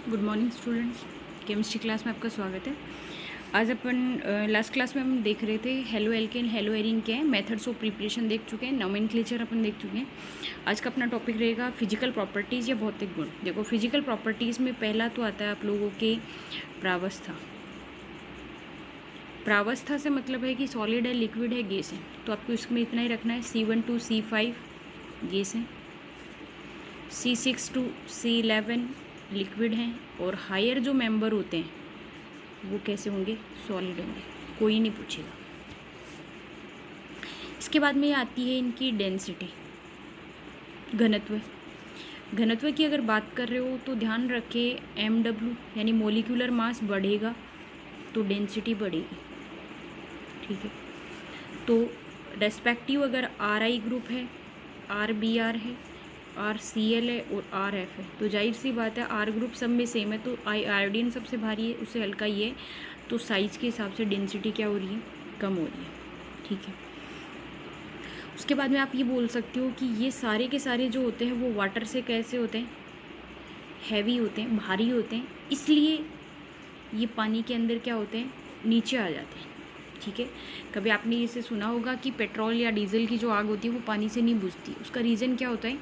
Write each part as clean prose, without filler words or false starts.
Good morning students. Chemistry class में आपका स्वागत है। आज अपन लास्ट क्लास में हम देख रहे थे हेलो एल्केन हेलो एरिन क्या है, मेथड्स ऑफ प्रिपरेशन देख चुके हैं, नोमेनक्लेचर अपन देख चुके हैं। आज का अपना टॉपिक रहेगा फिजिकल प्रॉपर्टीज़ या भौतिक गुण। देखो फिजिकल प्रॉपर्टीज़ में पहला तो आता है आप लोगों के प्रावस्था। प्रावस्था से मतलब है कि सॉलिड है, लिक्विड है, गैस है। तो आपको इसमें इतना ही रखना है, C1 to C5 गैस है, C6 to C11 लिक्विड हैं, और हायर जो मेंबर होते हैं वो कैसे होंगे, सॉलिड होंगे। कोई नहीं पूछेगा। इसके बाद में आती है इनकी डेंसिटी, घनत्व। घनत्व की अगर बात कर रहे हो तो ध्यान रखें MW यानी मोलिकुलर मास बढ़ेगा तो डेंसिटी बढ़ेगी, ठीक है। तो रेस्पेक्टिव अगर RI ग्रुप है, RBr है, RCl है और RF है, तो जाहिर सी बात है R ग्रुप सब में सेम है, तो आयोडीन सबसे भारी है, उससे हल्का ही है, तो साइज के हिसाब से डेंसिटी क्या हो रही है, कम हो रही है, ठीक है। उसके बाद में आप ये बोल सकते हो कि ये सारे के सारे जो होते हैं वो वाटर से कैसे होते हैं, हैवी होते हैं, भारी होते हैं, इसलिए ये पानी के अंदर क्या होते हैं, नीचे आ जाते हैं, ठीक है। कभी आपने इसे सुना होगा कि पेट्रोल या डीजल की जो आग होती है वो पानी से नहीं बुझती। उसका रीज़न क्या होता है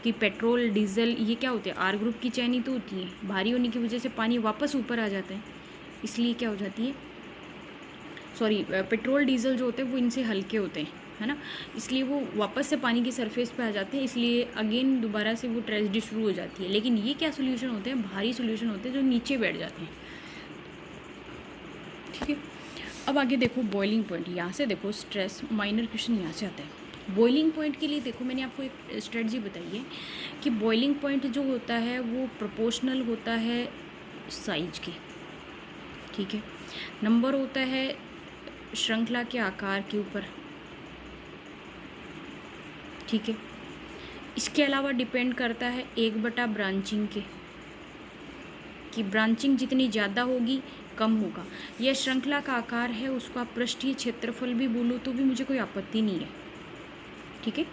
कि पेट्रोल डीजल ये क्या होते हैं, R ग्रुप की चैन ही तो होती है, भारी होने की वजह से पानी वापस ऊपर आ जाता है, इसलिए क्या हो जाती है, सॉरी पेट्रोल डीजल जो होते हैं वो इनसे हल्के होते हैं, है ना, इसलिए वो वापस से पानी की सरफेस पे आ जाते हैं, इसलिए अगेन दोबारा से वो ट्रेजेडी शुरू हो जाती है। लेकिन ये क्या सोल्यूशन होते हैं, भारी सोल्यूशन होते हैं जो नीचे बैठ जाते हैं, ठीक है। अब आगे देखो बॉइलिंग पॉइंट, यहाँ से देखो स्ट्रेस माइनर क्वेश्चन यहाँ से आता है। बॉइलिंग पॉइंट के लिए देखो मैंने आपको एक स्ट्रेटजी बताई है कि बॉइलिंग पॉइंट जो होता है वो प्रोपोर्शनल होता है साइज के, ठीक है। नंबर होता है श्रृंखला के आकार के ऊपर, ठीक है। इसके अलावा डिपेंड करता है 1/, ब्रांचिंग के, कि ब्रांचिंग जितनी ज़्यादा होगी कम होगा। यह श्रृंखला का आकार है, उसको आप पृष्ठीय क्षेत्रफल भी बोलो तो भी मुझे कोई आपत्ति नहीं है, ठीक है।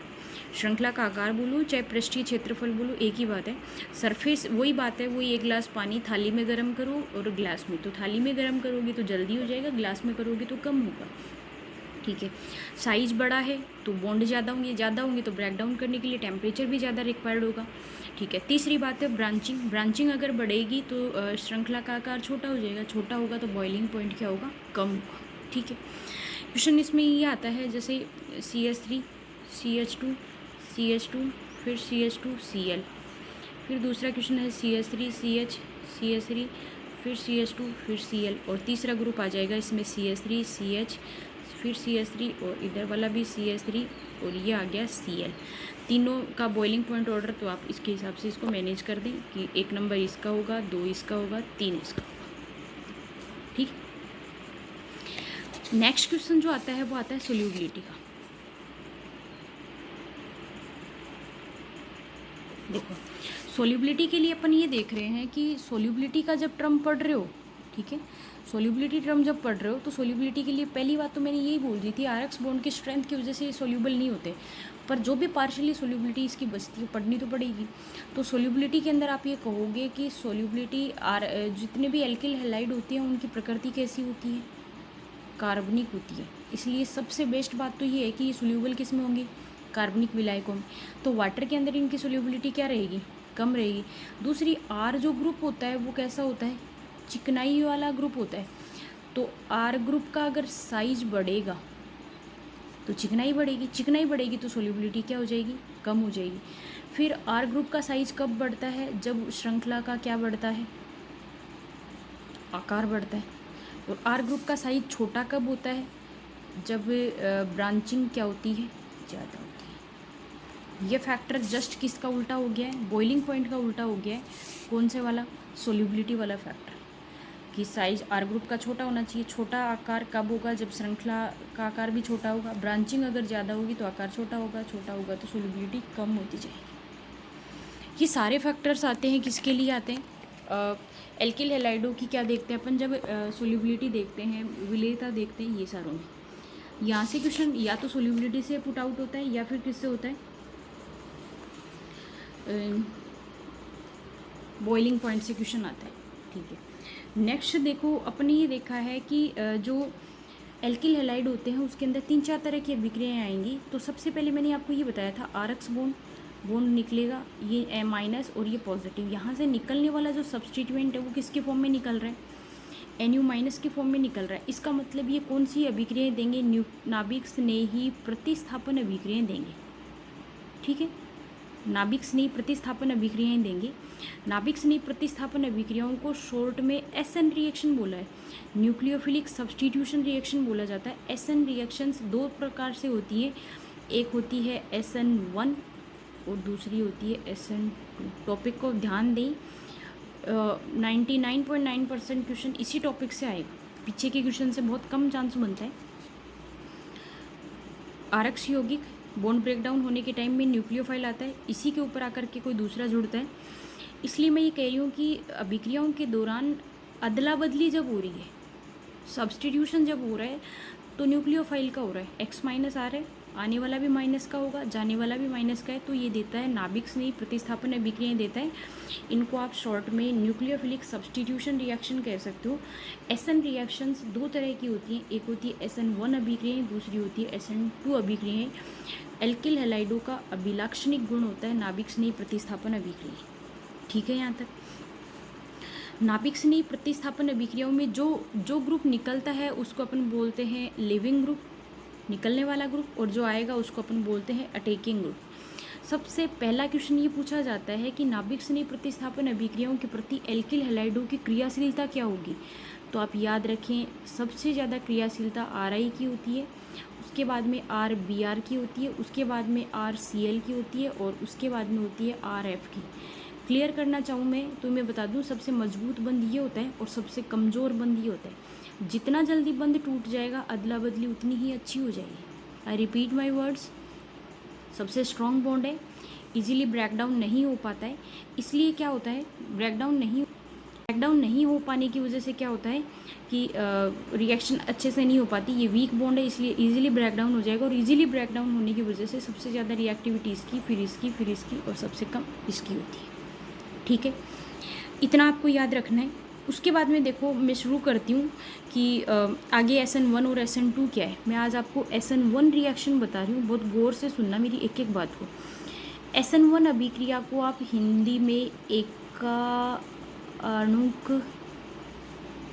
श्रृंखला का आकार बोलो चाहे पृष्ठीय क्षेत्रफल बोलो, एक ही बात है। सरफेस वही बात है, वही। एक गिलास पानी थाली में गर्म करो और गिलास में, तो थाली में गर्म करोगे तो जल्दी हो जाएगा, गिलास में करोगे तो कम होगा, ठीक है। साइज़ बड़ा है तो बॉन्ड ज़्यादा होंगे तो ब्रेक डाउन करने के लिए टेम्परेचर भी ज़्यादा रिक्वायर्ड होगा, ठीक है। तीसरी बात है ब्रांचिंग। ब्रांचिंग अगर बढ़ेगी तो श्रृंखला का आकार छोटा हो जाएगा, छोटा होगा तो बॉइलिंग पॉइंट क्या होगा, कम होगा, ठीक है। क्वेश्चन इसमें ये आता है जैसे CH3 CH2 CH2 फिर CH2 Cl, फिर दूसरा क्वेश्चन है CH3 CH CH3 फिर CH2 फिर Cl, और तीसरा ग्रुप आ जाएगा इसमें CH3 CH फिर CH3 और इधर वाला भी CH3 और ये आ गया Cl। तीनों का बॉइलिंग पॉइंट ऑर्डर तो आप इसके हिसाब से इसको मैनेज कर दें कि 1 नंबर इसका होगा, 2 इसका होगा, 3 इसका होगा, ठीक। नेक्स्ट क्वेश्चन जो आता है वो आता है सोल्यूबिलिटी का। देखो सोल्यूबिलिटी के लिए अपन ये देख रहे हैं कि सोल्यूबिलिटी का जब टर्म पढ़ रहे हो, ठीक है, सोल्यूबिलिटी टर्म जब पढ़ रहे हो तो सोल्यूबिलिटी के लिए पहली बात तो मैंने यही बोल दी थी, RX बॉन्ड की स्ट्रेंथ की वजह से ये सोल्यूबल नहीं होते, पर जो भी पार्शियली सोल्यूबिलिटी इसकी बचती है पढ़नी तो पड़ेगी। तो सोल्यूबिलिटी के अंदर आप ये कहोगे कि सोल्यूबिलिटी जितने भी एल्किल हैलाइड होती हैं उनकी प्रकृति कैसी होती है, कार्बनिक होती है, इसलिए सबसे बेस्ट बात तो ये है कि ये सोल्यूबल किस में होंगी, कार्बनिक विलायकों में। तो वाटर के अंदर इनकी सोल्यूबिलिटी क्या रहेगी, कम रहेगी। दूसरी R जो ग्रुप होता है वो कैसा होता है, चिकनाई वाला ग्रुप होता है, तो R ग्रुप का अगर साइज बढ़ेगा तो चिकनाई बढ़ेगी, चिकनाई बढ़ेगी तो सोल्यूबिलिटी क्या हो जाएगी, कम हो जाएगी। फिर R ग्रुप का साइज कब बढ़ता है, जब श्रृंखला का क्या बढ़ता है, आकार बढ़ता है। और R ग्रुप का साइज छोटा कब होता है, जब ब्रांचिंग क्या होती है, ज़्यादा होती है। ये फैक्टर जस्ट किसका उल्टा हो गया है, बॉइलिंग पॉइंट का उल्टा हो गया है। कौन से वाला, सोल्यूबिलिटी वाला फैक्टर, कि साइज R ग्रुप का छोटा होना चाहिए। छोटा आकार कब होगा, जब श्रृंखला का आकार भी छोटा होगा। ब्रांचिंग अगर ज़्यादा होगी तो आकार छोटा होगा, छोटा होगा तो सोल्यूबिलिटी कम होती जाएगी। ये सारे फैक्टर्स आते हैं, किसके लिए आते हैं, एल्किल हैलाइडों की क्या देखते हैं अपन जब सोल्यूबिलिटी देखते हैं, विलेयता देखते हैं, ये सारों में। यहाँ से क्वेश्चन या तो सोल्यूबिलिटी से पुट आउट होता है या फिर किससे होता है, बॉइलिंग पॉइंट से क्वेश्चन आता है, ठीक है। नेक्स्ट देखो, अपने ये देखा है कि जो एल्किल हैलाइड होते हैं उसके अंदर 3-4 तरह की अभिक्रियाएँ आएंगी। तो सबसे पहले मैंने आपको ये बताया था आरक्स बॉन्ड, बॉन्ड निकलेगा, ये ए माइनस और ये पॉजिटिव। यहाँ से निकलने वाला जो सब्सटीट्यूएंट है वो किसके फॉर्म में निकल रहा है, एन यू माइनस के फॉर्म में निकल रहा है। इसका मतलब ये कौन सी अभिक्रियाएँ देंगे, नाभिक स्नेही प्रतिस्थापन अभिक्रियाएँ देंगे, ठीक है। नाभिक स्नेही प्रतिस्थापन अभिक्रियाएँ देंगे। नाभिक स्नेही प्रतिस्थापन अभिक्रियाओं को शॉर्ट में एसएन रिएक्शन बोला है, न्यूक्लियोफिलिक सब्सटीट्यूशन रिएक्शन बोला जाता है। एसएन रिएक्शंस दो प्रकार से होती है, एक होती है SN1 और दूसरी होती है SN2। टॉपिक को ध्यान दें, 99.9% क्वेश्चन इसी टॉपिक से आएगा, पीछे के क्वेश्चन से बहुत कम चांस बनता है। आरक्स यौगिक बॉन्ड ब्रेकडाउन होने के टाइम में न्यूक्लियोफाइल आता है, इसी के ऊपर आकर के कोई दूसरा जुड़ता है। इसलिए मैं ये कह रही हूँ कि अभिक्रियाओं के दौरान अदला बदली जब हो रही है, सब्सटीट्यूशन जब हो रहा है, तो न्यूक्लियोफाइल का हो रहा है, एक्स माइनस आ रहा है, आने वाला भी माइनस का होगा, जाने वाला भी माइनस का है, तो ये देता है नाभिक स्नेही प्रतिस्थापन अभिक्रियाएँ देता है। इनको आप शॉर्ट में न्यूक्लियोफिलिक सब्सटीट्यूशन रिएक्शन कह सकते हो। एसएन रिएक्शंस दो तरह की होती हैं, एक होती है SN1 अभिक्रियाएँ, दूसरी होती है SN2 अभिक्रियाएँ। एल्किल हैलाइडों का अभिलाक्षणिक गुण होता है नाभिक स्नेही प्रतिस्थापन अभिक्रिया, ठीक है। यहाँ तक नाभिक स्नेही प्रतिस्थापन अभिक्रियाओं में जो ग्रुप निकलता है उसको अपन बोलते हैं लिविंग ग्रुप, निकलने वाला ग्रुप, और जो आएगा उसको अपन बोलते हैं अटैकिंग ग्रुप। सबसे पहला क्वेश्चन ये पूछा जाता है कि नाभिक स्नेही प्रतिस्थापन अभिक्रियाओं के प्रति एल्किल हैलाइडों की क्रियाशीलता क्या होगी। तो आप याद रखें, सबसे ज़्यादा क्रियाशीलता RI की होती है, उसके बाद में RBr की होती है, उसके बाद में RCl की होती है, और उसके बाद में होती है RF की। क्लियर करना चाहूँ मैं तो मैं बता दूँ, सबसे मजबूत बंद ये होता है और सबसे कमज़ोर बंद ये होता है। जितना जल्दी बंद टूट जाएगा अदला बदली उतनी ही अच्छी हो जाएगी। आई रिपीट माई वर्ड्स, सबसे स्ट्रॉन्ग बॉन्ड है, इजीली ब्रेकडाउन नहीं हो पाता है। इसलिए क्या होता है, ब्रेकडाउन नहीं हो पाने की वजह से क्या होता है कि रिएक्शन अच्छे से नहीं हो पाती। ये वीक बॉन्ड है, इसलिए इजीली ब्रेकडाउन हो जाएगा, और इजीली ब्रेकडाउन होने की वजह से सबसे ज़्यादा रिएक्टिविटी इसकी, फिर इसकी और सबसे कम इसकी होती है, ठीक है। इतना आपको याद रखना है। उसके बाद में देखो, मैं शुरू करती हूँ कि आगे SN1 और SN2 क्या है। मैं आज आपको SN1 रिएक्शन बता रही हूँ, बहुत गौर से सुनना मेरी एक एक बात को। SN1 अभिक्रिया को आप हिंदी में एकाणुक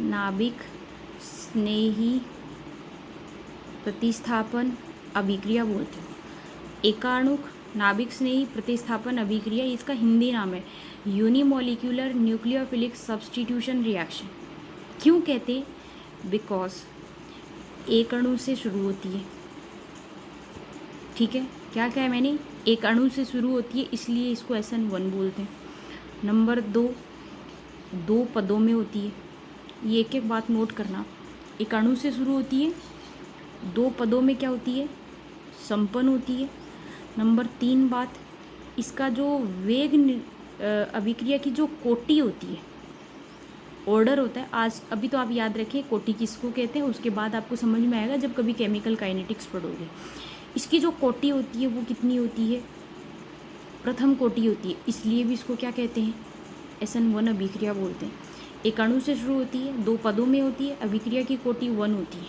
नाभिक स्नेही प्रतिस्थापन अभिक्रिया बोलते हो। एकाणुक नाभिक स्नेही प्रतिस्थापन अभिक्रिया, इसका हिंदी नाम है यूनिमोलिक्यूलर न्यूक्लियोफिलिक सब्सटीट्यूशन रिएक्शन। क्यों कहते हैं, बिकॉज एक अणु से शुरू होती है, ठीक है। क्या कहा है मैंने, एक अणु से शुरू होती है, इसलिए इसको SN1 बोलते हैं। नंबर 2, दो पदों में होती है, ये एक एक बात नोट करना। एक अणु से शुरू होती है, दो पदों में क्या होती है, संपन्न होती है। नंबर 3 बात, इसका जो वेग अभिक्रिया की जो कोटि होती है, ऑर्डर होता है, आज अभी तो आप याद रखें कोटि किसको कहते हैं, उसके बाद आपको समझ में आएगा जब कभी केमिकल काइनेटिक्स पढ़ोगे। इसकी जो कोटि होती है वो कितनी होती है, प्रथम कोटि होती है, इसलिए भी इसको क्या कहते हैं, SN1 अभिक्रिया बोलते हैं। एक अणु से शुरू होती है, दो पदों में होती है, अभिक्रिया की कोटि 1 होती है,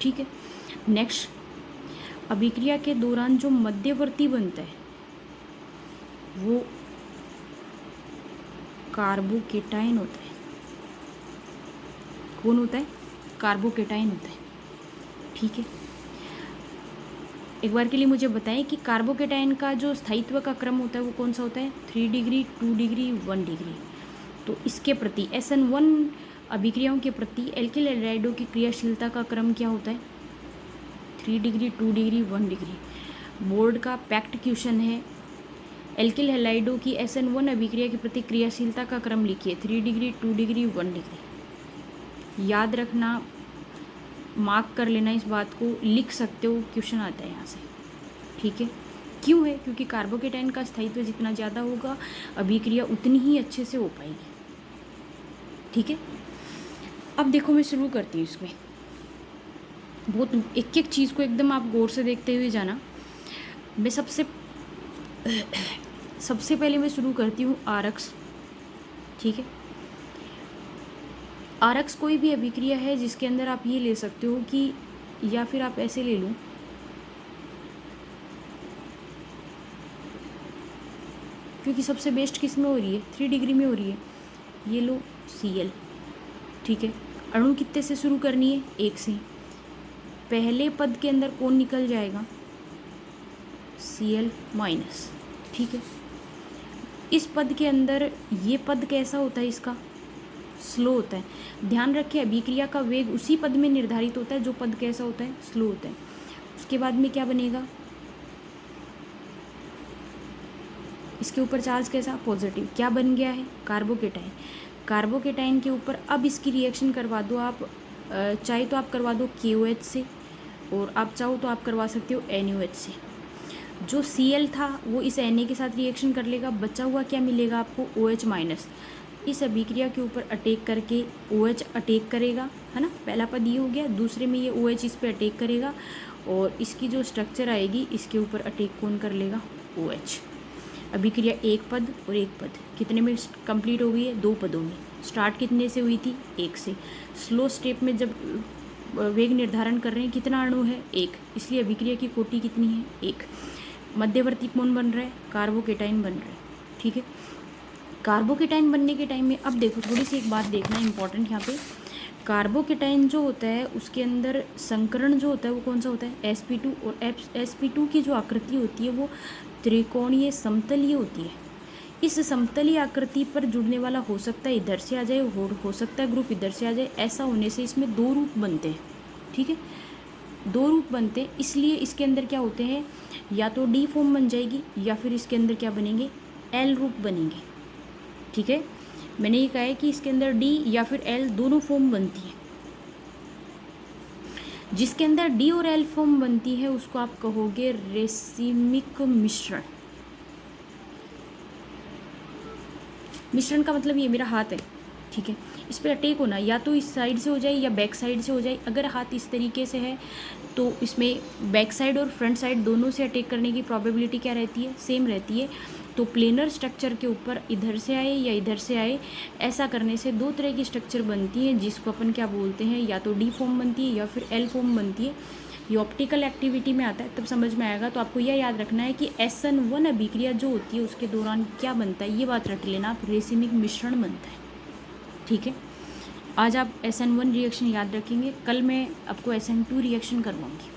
ठीक है। नेक्स्ट, अभिक्रिया के दौरान जो मध्यवर्ती बनता है वो कार्बोकेटायन होता है। कौन होता है, कार्बोकेटायन होता है, ठीक है। एक बार के लिए मुझे बताएं कि कार्बोकेटायन का जो स्थायित्व का क्रम होता है वो कौन सा होता है, 3 डिग्री, 2 डिग्री, 1 डिग्री। तो इसके प्रति SN1 अभिक्रियाओं के प्रति एल्किल हैलाइडों की क्रियाशीलता का क्रम क्या होता है, 3 डिग्री, 2 डिग्री, 1 डिग्री। बोर्ड का पैक्ट क्वेश्चन है, एल्किल हैलाइडों की SN1 अभिक्रिया की प्रति क्रियाशीलता का क्रम लिखिए, 3 डिग्री, 2 डिग्री, 1 डिग्री। याद रखना, मार्क कर लेना, इस बात को लिख सकते हो, क्वेश्चन आता है यहाँ से, ठीक है। क्यों है, क्योंकि कार्बोकेटायन का स्थायित्व जितना ज़्यादा होगा अभिक्रिया उतनी ही अच्छे से हो पाएगी, ठीक है। अब देखो, मैं शुरू करती हूँ इसमें, बहुत एक एक चीज़ को एकदम आप गौर से देखते हुए जाना। मैं सबसे पहले मैं शुरू करती हूँ आरक्स, ठीक है। आरक्स कोई भी अभिक्रिया है जिसके अंदर आप ये ले सकते हो कि, या फिर आप ऐसे ले लो, क्योंकि सबसे बेस्ट किस में हो रही है, 3 डिग्री में हो रही है। ये लो Cl, ठीक है। अणु कितने से शुरू करनी है, 1 से। पहले पद के अंदर कौन निकल जाएगा, Cl माइनस, ठीक है। इस पद के अंदर ये पद कैसा होता है, इसका स्लो होता है। ध्यान रखें, अभिक्रिया का वेग उसी पद में निर्धारित होता है जो पद कैसा होता है, स्लो होता है। उसके बाद में क्या बनेगा, इसके ऊपर चार्ज कैसा, पॉजिटिव। क्या बन गया है, कार्बोकेटाइन। कार्बोकेटाइन के ऊपर अब इसकी रिएक्शन करवा दो आप, चाहे तो आप करवा दो KOH से, और आप चाहो तो आप करवा सकते हो NaOH से। जो Cl था वो इस Na के साथ रिएक्शन कर लेगा, बचा हुआ क्या मिलेगा आपको, OH माइनस। इस अभिक्रिया के ऊपर अटैक करके OH अटैक करेगा, है ना। पहला पद ये हो गया, दूसरे में ये OH इस पे अटैक करेगा, और इसकी जो स्ट्रक्चर आएगी इसके ऊपर अटैक कौन कर लेगा, OH। अभिक्रिया एक पद और एक पद कितने में कंप्लीट हो गई है, 2 पदों में। स्टार्ट कितने से हुई थी, 1 से। स्लो स्टेप में जब वेग निर्धारण कर रहे हैं, कितना अणु है, 1, इसलिए अभिक्रिया की कोटि कितनी है, 1। मध्यवर्ती कौन बन रहा है, कार्बोकेटाइन बन रहा है, ठीक है। कार्बोकेटाइन बनने के टाइम में अब देखो, थोड़ी सी एक बात देखना इंपॉर्टेंट यहाँ पे। कार्बोकेटाइन जो होता है उसके अंदर संकरण जो होता है वो कौन सा होता है, sp2। और sp2 की जो आकृति होती है वो त्रिकोणीय समतलीय होती है। इस समतलीय आकृति पर जुड़ने वाला हो सकता है इधर से आ जाए, हो सकता है ग्रुप इधर से आ जाए। ऐसा होने से इसमें 2 रूप बनते हैं, ठीक है। 2 रूप बनते हैं, इसलिए इसके अंदर क्या होते हैं, या तो D फॉर्म बन जाएगी, या फिर इसके अंदर क्या बनेंगे, L रूप बनेंगे, ठीक है। मैंने ये कहा है कि इसके अंदर D या फिर L दोनों फॉर्म बनती है। जिसके अंदर D और L फॉर्म बनती है उसको आप कहोगे रेसिमिक मिश्रण। मिश्रण का मतलब ये मेरा हाथ है, ठीक है। इस पर अटैक होना या तो इस साइड से हो जाए या बैक साइड से हो जाए। अगर हाथ इस तरीके से है तो इसमें बैक साइड और फ्रंट साइड दोनों से अटैक करने की प्रोबेबिलिटी क्या रहती है, सेम रहती है। तो प्लेनर स्ट्रक्चर के ऊपर इधर से आए या इधर से आए, ऐसा करने से 2 तरह की स्ट्रक्चर बनती है, जिसको अपन क्या बोलते हैं, या तो D फॉर्म बनती है या फिर L फॉर्म बनती है। ये ऑप्टिकल एक्टिविटी में आता है, तब समझ में आएगा। तो आपको यह याद रखना है कि SN1 अभिक्रिया जो होती है उसके दौरान क्या बनता है, ये बात रट लेना आप, रेसिमिक मिश्रण बनता है, ठीक है। आज आप SN1 रिएक्शन याद रखेंगे, कल मैं आपको SN2 रिएक्शन करवाऊँगी।